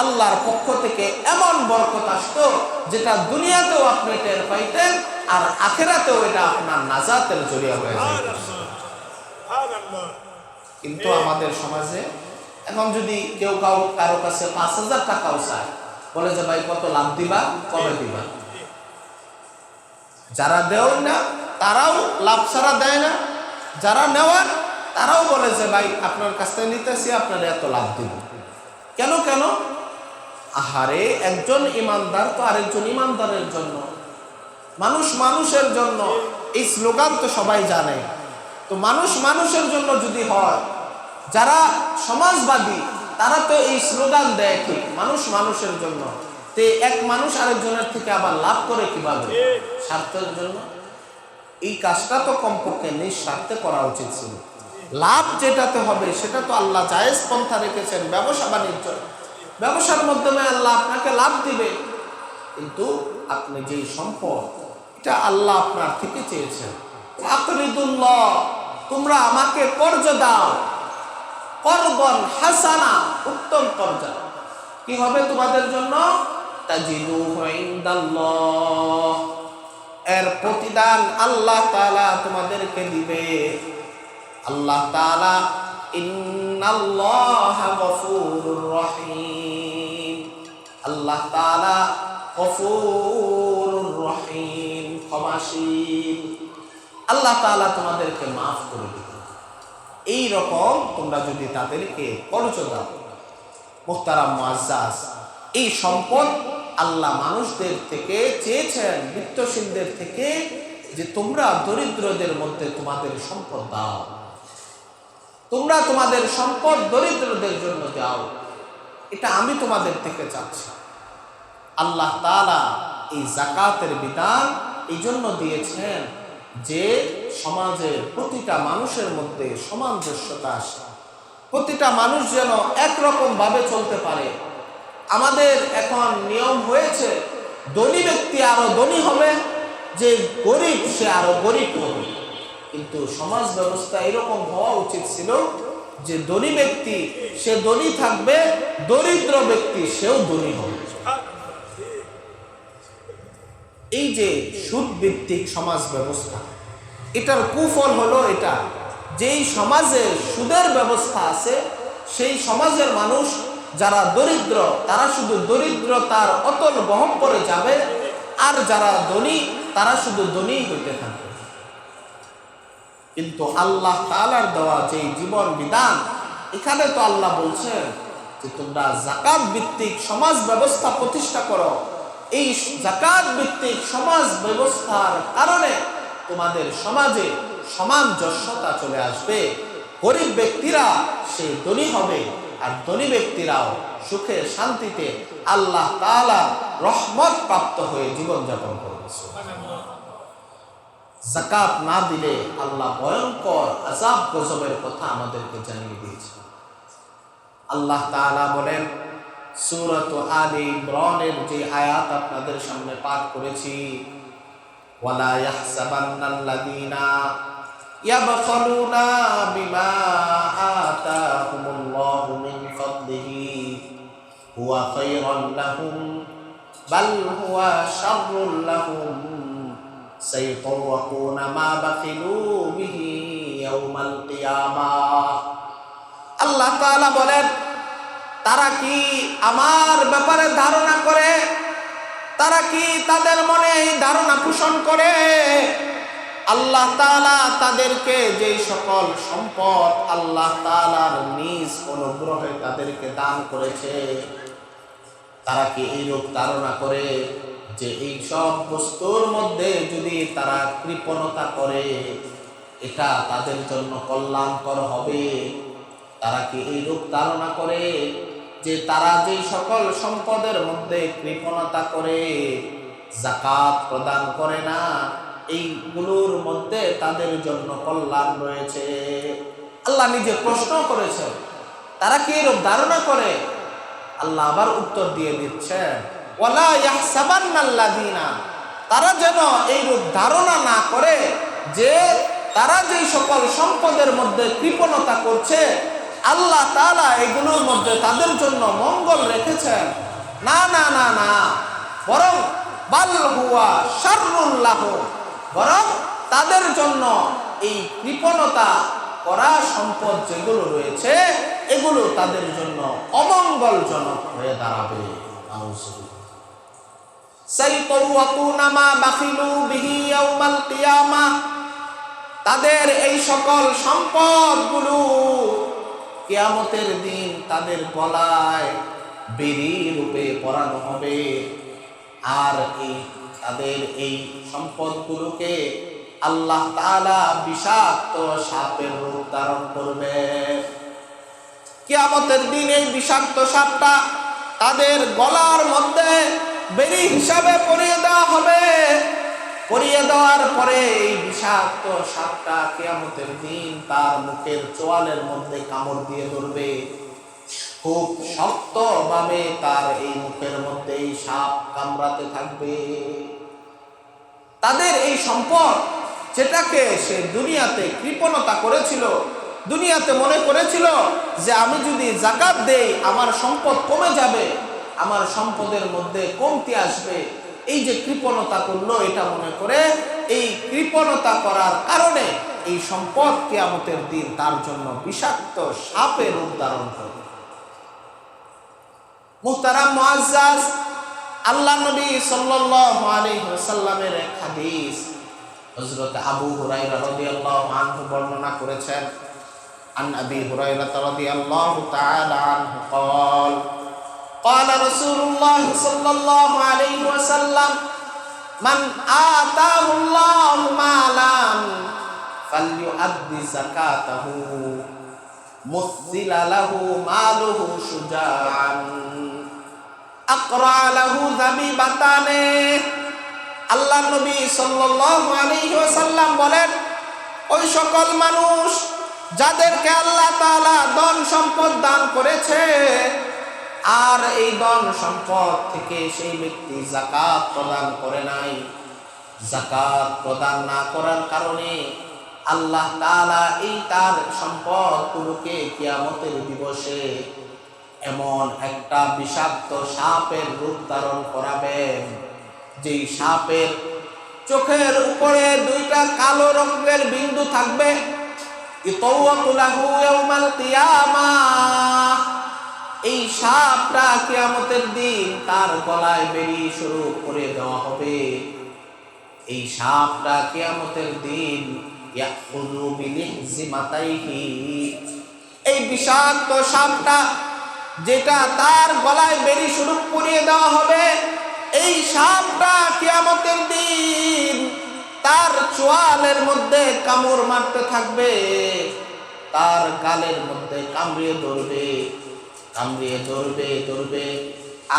আল্লাহর পক্ষ থেকে এমন বরকত আসতো যেটা দুনিয়াতেও আপনি টের পাইতেন, আর আখিরাতেও এটা আপনার নাজাতের জরিয়া হয়ে যেত। কিন্তু আমাদের সমাজে এখন যদি কেউ কারো কাছে ৫,০০০ টাকাও চায়, বলে যে ভাই কত লাভ দিবা, কবে দিবা। যারা দেয় না তারাও লাভ ছাড়া দেয় না, যারা নেওয়ার তারাও বলে যে ভাই আপনার কাছ থেকে নিতেছি, আপনার এত লাভ দিব। কেন কেন? আহারে, একজন ইমানদার তো আরেকজন ইমানদারের জন্য, মানুষ মানুষের জন্য, এই স্লোগান তো সবাই জানে। তো মানুষ মানুষের জন্য যদি হয়, যারা সমাজবাদী তারা তো এই স্লোগান দেয় ঠিক, মানুষ মানুষের জন্য। তে এক মানুষ আরেকজনের থেকে আবার লাভ করে কিভাবে? স্বার্থের জন্য। এই কাজটা তো কমপক্ষে নিঃস্বার্থে করা উচিত ছিল। লাভ যেটাতে হবে সেটা তো আল্লাহ জায়েজ পন্থা রেখেছেন, ব্যবসা বাণিজ্য, ব্যবসার মাধ্যমে আল্লাহ আপনাকে লাভ দিবে। কিন্তু আপনি যেই সম্পদ, এটা আল্লাহ আপনার থেকে চেয়েছেন, আকরিদুল্লাহ, তোমরা আমাকে কর্জ দাও, করবন হাসানা, উত্তম কর্জ। কি হবে তোমাদের জন্য? তাজিদুহু ইনদাল্লাহ, এর প্রতিদান আল্লাহ তাআলা তোমাদেরকে দিবে। আল্লাহ তাআলা ইন্নাল্লাহা গফুরুর রহিম, আল্লাহ তাআলা গফুরুর রহিম, ক্ষমাশীল। আল্লাহ তাআলা তোমাদেরকে মাফ করে দিবেন। এই রকম তোমরা যদি তাদেরকে কর্জ দাও। মুহতারাম মুআজ্জাজ, এই সম্পদ আল্লাহ মানুষদের থেকে চেয়েছেন, বিত্তশীলদের থেকে, যে তোমরা দরিদ্রদের মধ্যে তোমাদের সম্পদ দাও, তোমরা তোমাদের সম্পদ দরিদ্রদের জন্য দাও। এটা আমি তোমাদের থেকে চাচ্ছি। আল্লাহ তাআলা এই যাকাতের বিধান এই জন্য দিয়েছেন যে সমাজের প্রতিটা মানুষের মধ্যে সামঞ্জস্যতা আসে, প্রতিটা মানুষ যেন একরকম ভাবে চলতে পারে। আমাদের এখন নিয়ম হয়েছে ধনী ব্যক্তি আরো ধনী হবে, যে গরিব সে আরো গরিব হবে। কিন্তু সমাজ ব্যবস্থা এরকম হওয়া উচিত ছিল যে ধনী ব্যক্তি সে ধনী থাকবে, দরিদ্র ব্যক্তি সেও ধনী হবে। এই যে সুদ ভিত্তিক সমাজ ব্যবস্থা, এটার কুফল হলো এটা, যেই সমাজে সুদের ব্যবস্থা আছে সেই সমাজের মানুষ যারা দরিদ্র তারা শুধু দরিদ্রতার অতল গহ্বরে যাবে, আর যারা ধনী তারা শুধু ধনী হইতে থাকবে। কিন্তু আল্লাহ তাআলার দেওয়া যে জীবন বিধান, এখানে তো আল্লাহ বলছেন যে তোমরা যাকাত ভিত্তিক সমাজ ব্যবস্থা প্রতিষ্ঠা করো। এই যাকাত ভিত্তিক সমাজ ব্যবস্থার কারণে তোমাদের সমাজে সামঞ্জস্যতা চলে আসবে। গরিব ব্যক্তিরা সে ধনী হবে, আর ধনী ব্যক্তিরাও সুখে শান্তিতে আল্লাহ তাআলা রহমত প্রাপ্ত হয়ে জীবনযাপন করবে। যাকাত না দিলে আল্লাহ ভয়ঙ্কর আযাব গজবের কথা আমাদেরকে জানিয়ে দিয়েছে। আল্লাহ তাআলা বলেন, সূরাত আলে ইমরানের যে আয়াত আপনাদের সামনে পাঠ করেছি, ওয়ালা ইয়াহসাবান্নাল্লাযীনা ইয়াবখালুনা বিমা আতাহুমুল্লাহু মিন ফাদলিহি হুয়া খায়রান লাহুম বাল হুয়া শাররুল লাহুম সাইতাওয়াকুনা মা বাখিলু বিহি ইয়াউমাল কিয়ামাহ। আল্লাহ তাআলা বলেন, তারা কি আমার ব্যাপারে ধারণা করে, তারা কি তাদের মনে এই ধারণা পোষণ করে আল্লাহ তাআলা তাদেরকে যেই সকল সম্পদ আল্লাহ তাআলার নিজ অনুগ্রহে তাদেরকে দান করেছে, তারা কি এইরূপ ধারণা করে যে এই সব বস্তুর মধ্যে যদি তারা কৃপণতা করে এটা তাদের জন্য কল্যাণকর হবে? তারা কি এইরূপ ধারণা করে যে তারা যে সকল সম্পদের মধ্যে কৃপণতা করে, যাকাত প্রদান করে না, এইগুলোর মধ্যে তাদের জন্য কল্যাণ রয়েছে? আল্লাহ নিজে প্রশ্ন করেছেন, তারা কি এরূপ ধারণা করে? আল্লাহ আবার উত্তর দিয়ে দিচ্ছেন, ওয়ালা ইয়াহসাবান্নাল্লাযীনা, তারা যেন এইরূপ ধারণা না করে যে তারা যে সকল সম্পদের মধ্যে কৃপণতা করছে আল্লাহ তাআলা এগুলোর মধ্যে তাদের জন্য মঙ্গল রেখেছেন। না না না না, বরং বাল হুয়া শাররুল লাহুম, বরং তাদের জন্য এই কৃপণতা করা সম্পদ যেগুলো রয়েছে এগুলো তাদের জন্য অমঙ্গলজনক হয়ে দাঁড়াবে। সাইতাওয়াকুনা মা বাখিলু বিহি ইয়াউমাল কিয়ামাহ, তাদের এই সকল সম্পদগুলো কিয়ামতের দিন তাদের গলায় বেড়ি রূপে পরানো হবে, আর তাদের এই সম্পদগুলোকে আল্লাহ তাআলা বিষাক্ত সাপের রূপ ধারণ করবে। কিয়ামতের দিন এই বিষাক্ত সাপটা তাদের গলার মধ্যে বেড়ি হিসাবে পরিয়ে দেওয়া হবে। পরিয়ে দেওয়ার পরে এই বিষাক্ত সাপটা কিয়ামতের দিন তার মুখের চোয়ালের মধ্যে কামড় দিয়ে ধরবে। খুব শক্তভাবে তার এই মুখের মধ্যে এই সাপ কামড়াতে থাকবে। তাদের এই সম্পদ, যেটাকে সে দুনিয়াতে কৃপণতা করেছিল, দুনিয়াতে মনে করেছিল যে আমি যদি যাকাত দেই আমার সম্পদ কমে যাবে, আমার সম্পদের মধ্যে কমতি আসবে, এই যে কৃপণতা করলো, এটা মনে করে এই কৃপণতা করার কারণে এই সম্পদ কিয়ামতের দিন তার জন্য বিষাক্ত সাপের রূপ ধারণ করবে। মুহতারাম মুআজ্জাজ, আল্লাহ নবী সাল্লাল্লাহু আলাইহি ওয়াসাল্লামের এক হাদিস হযরত আবু হুরায়রা রাদিয়াল্লাহু আনহু বর্ণনা করেছেন। আন আবি হুরায়রা রাদিয়াল্লাহু তাআলা আনহু قال قال رسول الله صلى الله عليه وسلم من آتاه الله مالا فليؤدي زكاته مثل له ماله شجاعا أقرأ له ذبيبتان। আল্লাহ নবী সাল্লাল্লাহু আলাইহি ওয়াসাল্লাম বলেন, ওই সকল মানুষ যাদেরকে আল্লাহ তাআলা ধন সম্পদ দান করেছে, আর এই ধন সম্পদ থেকে সেই ব্যক্তি যাকাত প্রদান করে নাই, যাকাত প্রদান না করার কারণে আল্লাহ তাআলা এই তার সম্পদগুলোকে কিয়ামতের দিবসে এমন একটা বিষাক্ত সাপের রূপ ধারণ করাবেন, যেই সাপের চোখের উপরে দুইটা কালো রঙের বিন্দু থাকবে। ইতাওয়াতু লাহু ইয়াউমাল কিয়ামাহ, এই সাপটা কিয়ামতের দিন তার গলায় বেড়ি শুরু করে দেওয়া হবে। এই সাপটা কিয়ামতের দিন ইয়াখুযু বিলিহজিমাতাইহি, এই বিষাক্ত সাপটা যেটা তার গলায় বেড়ি শুরু করিয়ে দেওয়া হবে, এই সাপটা কিয়ামতের দিন তার চোয়ালের মধ্যে কামড় মারতে থাকবে, তার গালের মধ্যে কামড়িয়ে ধরবে, কামড়িয়ে ধরবে ধরবে,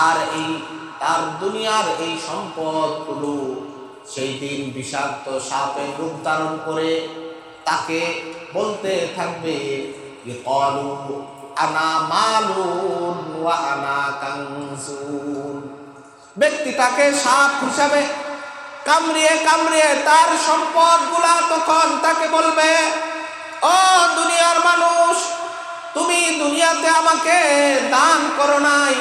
আর এই তার দুনিয়ার এই সম্পদগুলো সেই দিন বিষাক্ত সাপের রূপ ধারণ করে তাকে বলতে থাকবে, ক্বালু আনা মালুন ওয়া আনা কানজুন। ব্যক্তিটাকে সাপ হিসাবে কামড়িয়ে কামড়িয়ে তার সম্পদগুলা তখন তাকে বলবে, ও দুনিয়ার মানুষ, তুমি দুনিয়াতে আমাকে দান করো নাই,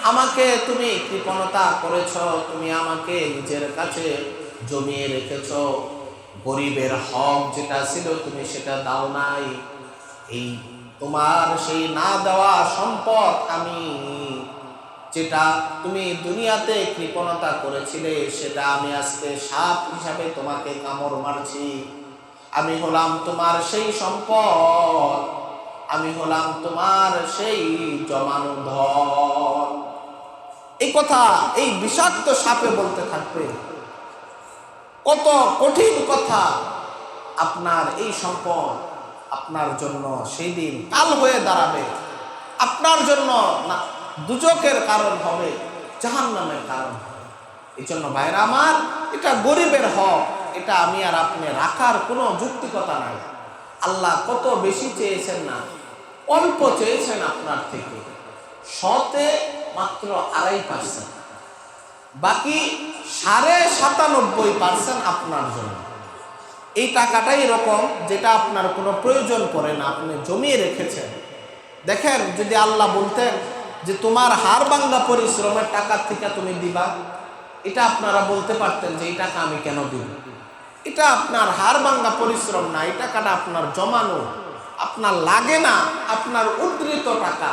আমাকে তুমি কৃপণতা করেছ, তুমি আমাকে নিজের কাছে জমিয়ে রেখেছ, গরিবের হক যেটা ছিল তুমি সেটা দাও নাই, এই তোমার সেই না দেওয়া সম্পদ আমি, যেটা তুমি দুনিয়াতে কৃপণতা করেছিলে, সেটা আমি আজকে সাপ হিসাবে তোমাকে কামড় মারছি। আমি হলাম তোমার সেই সম্পদ, আমি হলাম তোমার সেই জমানো ধন। এই কথা এই বিষাক্ত সাপে বলতে থাকবে। কত কঠিন কথা! আপনার এই সম্পদ আপনার জন্য সেই দিন কাল হয়ে দাঁড়াবে, আপনার জন্য না দুজকের কারণ হবে, জাহান্নামের কারণ হবে। এই জন্য ভাইরা আমার, এটা গরিবের হক, এটা আমি আর আপনি রাখার কোনো যুক্তিকতা নাই। আল্লাহ কত বেশি চেয়েছেন না, অল্প চেয়েছেন আপনার থেকে, শতে মাত্র 2.5%, বাকি 97.5% আপনার জন্য। এই টাকাটাই এরকম যেটা আপনার কোনো প্রয়োজন পড়ে না, আপনি জমিয়ে রেখেছেন। দেখেন, যদি আল্লাহ বলতেন যে তোমার হাড় ভাঙ্গা পরিশ্রমের টাকার থেকে তুমি দিবা, এটা আপনারা বলতে পারতেন যে এই টাকা আমি কেন দিব। এটা আপনার হাড় ভাঙ্গা পরিশ্রম না, এই টাকাটা আপনার জমানো, আপনার লাগে না, আপনার উদ্ধৃত টাকা,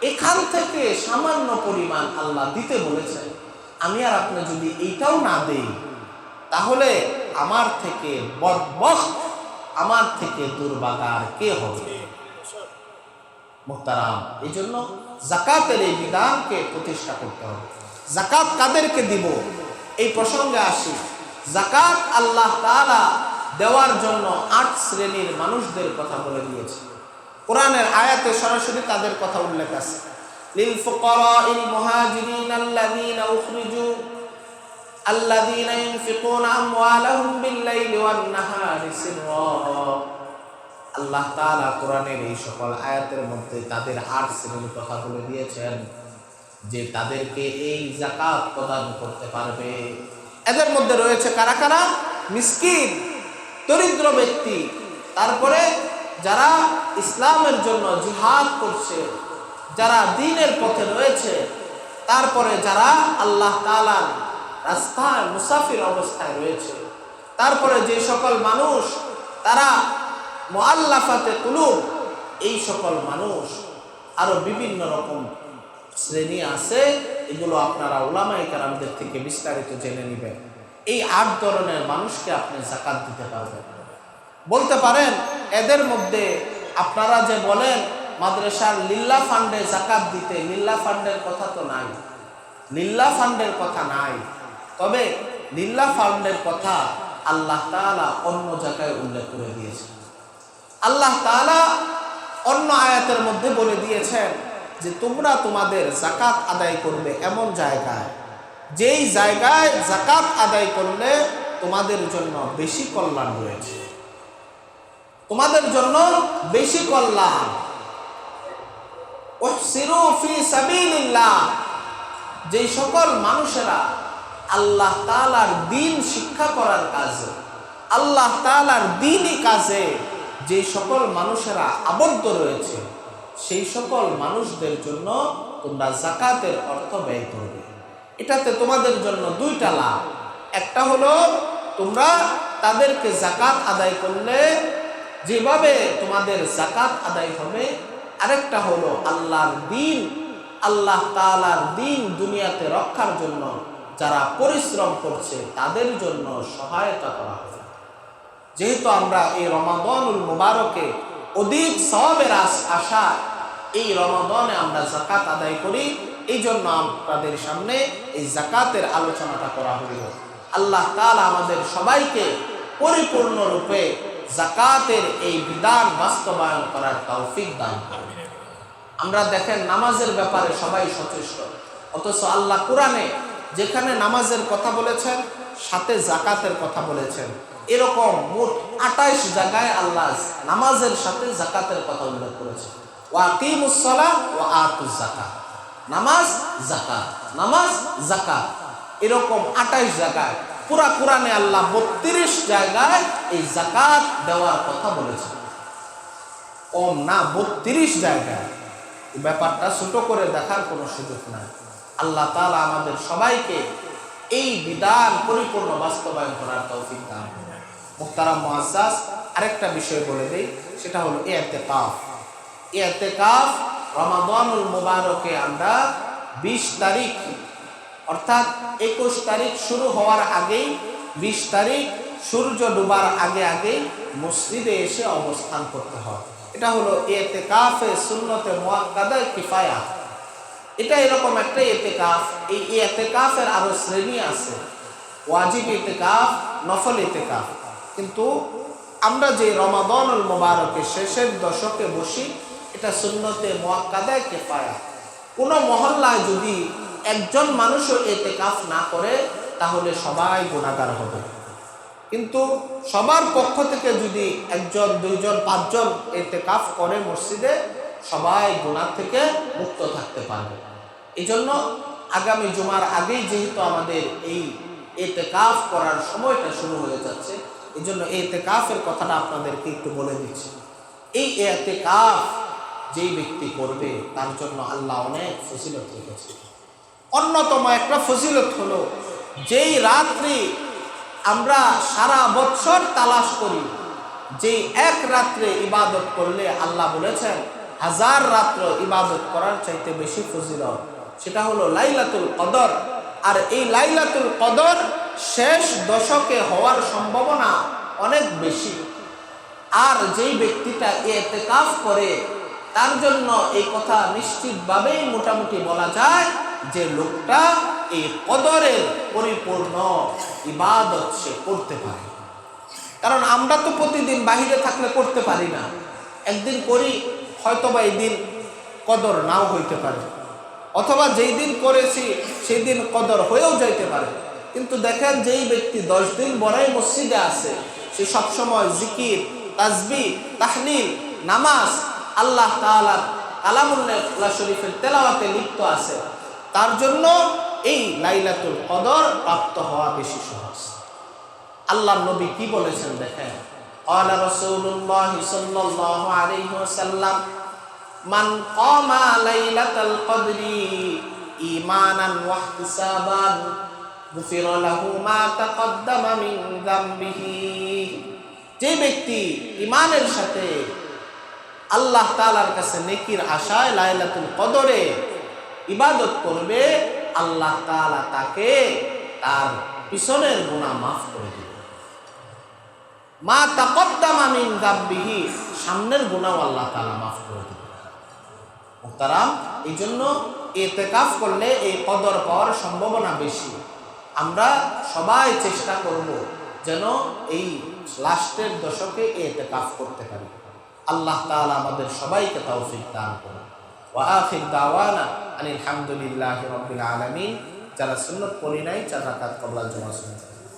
এখান থেকে সামান্য পরিমাণ আল্লাহ দিতে বলেছেন। আমি আর আপনি যদি এইটাও না দেই, তাহলে আমার থেকে বদবখত, আমার থেকে দুর্ভাগার কে হবে? মুহতারাম, এই জন্য যাকাতের এই বিধানকে প্রতিষ্ঠা করতে হবে। যাকাত কাদেরকে দিব এই প্রসঙ্গে আসি। যাকাত আল্লাহ তাআলা দেওয়ার জন্য 8 শ্রেণীর মানুষদের কথা বলে দিয়েছে। কোরআনের আয়াতে সরাসরি তাদের কথা উল্লেখ আছে। লিল ফুকারাইল মুহাজিরিন আল্লাযীনা উখরিজু আল্লাযীনা ইউনফিকুনা আমওয়ালাহুম বিল-লাইলি ওয়ান-নাহারি সিররা। আল্লাহ তাআলা কোরআনের এই সকল আয়াতের মধ্যে তাদের 8 শ্রেণীর কথা বলে দিয়েছেন যে তাদেরকে এই যাকাত প্রদান করতে পারবে। এদের মধ্যে রয়েছে কারা কারা? মিসকিন, দরিদ্র ব্যক্তি, তারপরে যারা ইসলামের জন্য জিহাদ করছে, যারা দ্বীনের পথে রয়েছে, তারপরে যারা আল্লাহ তাআলার রাস্তায় মুসাফির অবস্থায় রয়েছে, তারপরে যে সকল মানুষ তারা মুআল্লাফাতে কুলুব, এই সকল মানুষ, আরো বিভিন্ন রকম শ্রেণী আছে। এগুলো আপনারা উলামায়ে কেরামদের থেকে বিস্তারিত জেনে নেবেন। এই 8 ধরনের মানুষকে আপনি যাকাত দিতে পারবেন। বলতে পারেন এদের মধ্যে আপনারা যে বলেন মাদ্রাসার লিল্লাহ ফান্ডে যাকাত দিতে, লিল্লাহ ফান্ডের কথা তো নাই, লিল্লাহ ফান্ডের কথা নাই। তবে লিল্লাহ ফান্ডের কথা আল্লাহ তাআলা অন্য জায়গায় উল্লেখ করে দিয়েছেন। আল্লাহ তাআলা অন্য আয়াতের মধ্যে বলে দিয়েছেন যে তোমরা তোমাদের যাকাত আদায় করবে এমন জায়গায়, যেই জায়গায় যাকাত আদায় করলে তোমাদের জন্য বেশি কল্যাণ রয়েছে, তোমাদের জন্য বেশি কল্যাণ। উহসিরু ফি সাবিলিল্লাহ, যে সকল মানুষেরা আল্লাহ তাআলার দ্বীন শিক্ষা করার কাজে, আল্লাহ তাআলার দ্বীনি কাজে যে সকল মানুষেরা আবদ্ধ রয়েছে, সেই সকল মানুষদের জন্য তোমরা যাকাতের অর্থ ব্যয় করবে। এটাতে তোমাদের জন্য 2টা লাভ। একটা হলো তোমরা তাদেরকে যাকাত আদায় করলে যেভাবে তোমাদের যাকাত আদায় হবে, আরেকটা হলো আল্লাহর দ্বীন, আল্লাহ তাআলার দ্বীন দুনিয়াতে রক্ষার জন্য যারা পরিশ্রম করছে তাদের জন্য সহায়তা করা হবে। যেহেতু আমরা এই রমাদানুল মুবারকে অধিক সওয়াবের আশা এই রমাদানে আমরা যাকাত আদায় করি, এই জন্য আপনাদের সামনে এই যাকাতের আলোচনাটা করা হইল। আল্লাহ তাআলা আমাদের সবাইকে পরিপূর্ণরূপে যাকাতের এই বিধান বাস্তবায়ন করার তৌফিক দান করুন। আমরা দেখেন নামাজের ব্যাপারে সবাই সচেষ্ট, অথচ আল্লাহ কোরআনে যেখানে নামাজের কথা বলেছেন সাথে যাকাতের কথা বলেছেন, এরকম মোট 28 জায়গায় আল্লাহ নামাজের সাথে যাকাতের কথা উল্লেখ করেছেন। ওয়াকিমুস সালাহ ওয়া আতুজ যাকাত, নামাজ যাকাত, নামাজ যাকাত, এরকম 28 জায়গায় পুরা কোরআনে আল্লাহ 32 জায়গায় এই যাকাত দেওয়ার কথা বলেছেন। কম না, 32 জায়গায়। এই ব্যাপারটা ছোট করে দেখার কোনো সুযোগ নাই। আল্লাহ তাআলা আমাদের সবাইকে এই বিধান পরিপূর্ণ বাস্তবায়ন করার তৌফিক দান করুন। মুহতারাম মুআজ্জাজ, আরেকটা বিষয় বলে দেই, সেটা হলো ইতিকাফ। ইতিকাফ রমাদানুল মুবারকে আমরা 20 তারিখ অর্থাৎ 21 তারিখ শুরু হওয়ার আগেই, 20 তারিখ সূর্য ডোবার আগে আগে মসজিদে এসে অবস্থান করতে হয়। এটা হলো ইতিকাফে সুন্নতে মুআক্কাদা কিফায়া। এটা এরকম একটা ইতিকাফ। এই ইতিকাফের আরো শ্রেণী আছে, ওয়াজিব ইতিকাফ, নফল ইতিকাফ। কিন্তু আমরা যে রমাদানুল মুবারকের শেষের দশকে বসি, এটা সুন্নতে মুআক্কাদা কিফায়া। কোনো মহল্লায় যদি একজন মানুষও ইতিকাফ না করে তাহলে সবাই গুনাহগার হবে। কিন্তু সবার পক্ষ থেকে যদি 1 জন 2 জন 5 জন ইতিকাফ করে মসজিদে, সবাই গুনাহ থেকে মুক্ত থাকতে পারবে। এই জন্য আগামী জুমার আগেই যেহেতু আমাদের এই ইতিকাফ করার সময়টা শুরু হয়ে যাচ্ছে, এই জন্য ইতিকাফের কথাটা আপনাদেরকে একটু বলে দিচ্ছি। এই ইতিকাফ যেই ব্যক্তি করবে তার জন্য আল্লাহ অনেক ফজিলত রেখেছে। অন্যতম একটা ফজিলত হলো যেই রাত্রি আমরা সারা বছর তালাশ করি, যেই এক রাত্রে ইবাদত করলে আল্লাহ বলেছেন 1000 রাত্র ইবাদত করার চাইতে বেশি ফজিলত, সেটা হলো লাইলাতুল কদর। আর এই লাইলাতুল কদর শেষ দশকে হওয়ার সম্ভাবনা অনেক বেশি। আর যেই ব্যক্তিটা ইতিকাফ করে তার জন্য এই কথা নিশ্চিতভাবেই মোটামুটি বলা যায় যে লোকটা এই কদরের পরিপূর্ণ ইবাদত সে করতে পারে। কারণ আমরা তো প্রতিদিন বাহিরে থাকলে করতে পারি না, একদিন করি, হয়তোবা এই দিন কদর নাও হইতে পারে, অথবা যেই দিন করেছি সেই দিন কদর হয়েও যাইতে পারে। কিন্তু দেখেন যেই ব্যক্তি 10 দিন বড়াই মসজিদে আছে, সে সবসময় জিকির, তাসবিহ, তাহলিল, নামাজ, আল্লাহ তাআলার কালামুল্লাহ শরীফের তেলাওয়াতে লিপ্ত আছে, তার জন্য এই লাইলাতুল কদর প্রাপ্ত হওয়া বেশি সহজ। আল্লাহর নবী কি বলেছেন দেখেন, ক্বালা রাসূলুল্লাহ সাল্লাল্লাহু আলাইহি ওয়াসাল্লাম, মান ক্বামা লাইলাতাল কদরি ঈমানান ওয়া ইহতিসাবান গুফিরা লাহু মা তাকদ্দামা মিন যামবিহি। যে ব্যক্তি ঈমানের সাথে আল্লাহ তাআলার কাছে নেকির আশায় লাইলাতুল কদরে ইবাদত করবে, আল্লাহ তাআলা তাকে তার পিছনের গুনাহ মাফ করে দিবেন। মা তাকদ্দামা মিন যামবিহি, সামনের গুনাহ আল্লাহ তাআলা মাফ করে দিবেন। মুহতারাম, এই জন্য ইতিকাফ করলে এই কদর পাওয়ার সম্ভাবনা বেশি। আমরা সবাই চেষ্টা করব যেন এই লাস্টের দশকে ইতিকাফ করতে পারি। আল্লাহ তাআলা আমাদের সবাইকে তৌফিক দান করুন। ওয়া আখির দাওয়ানা আনিল হামদুলিল্লাহি রাব্বিল আলামিন। যারা সুন্নাত পড়ি নাই 4 রাকাত ক্বাবলা জুমা সুন্নাত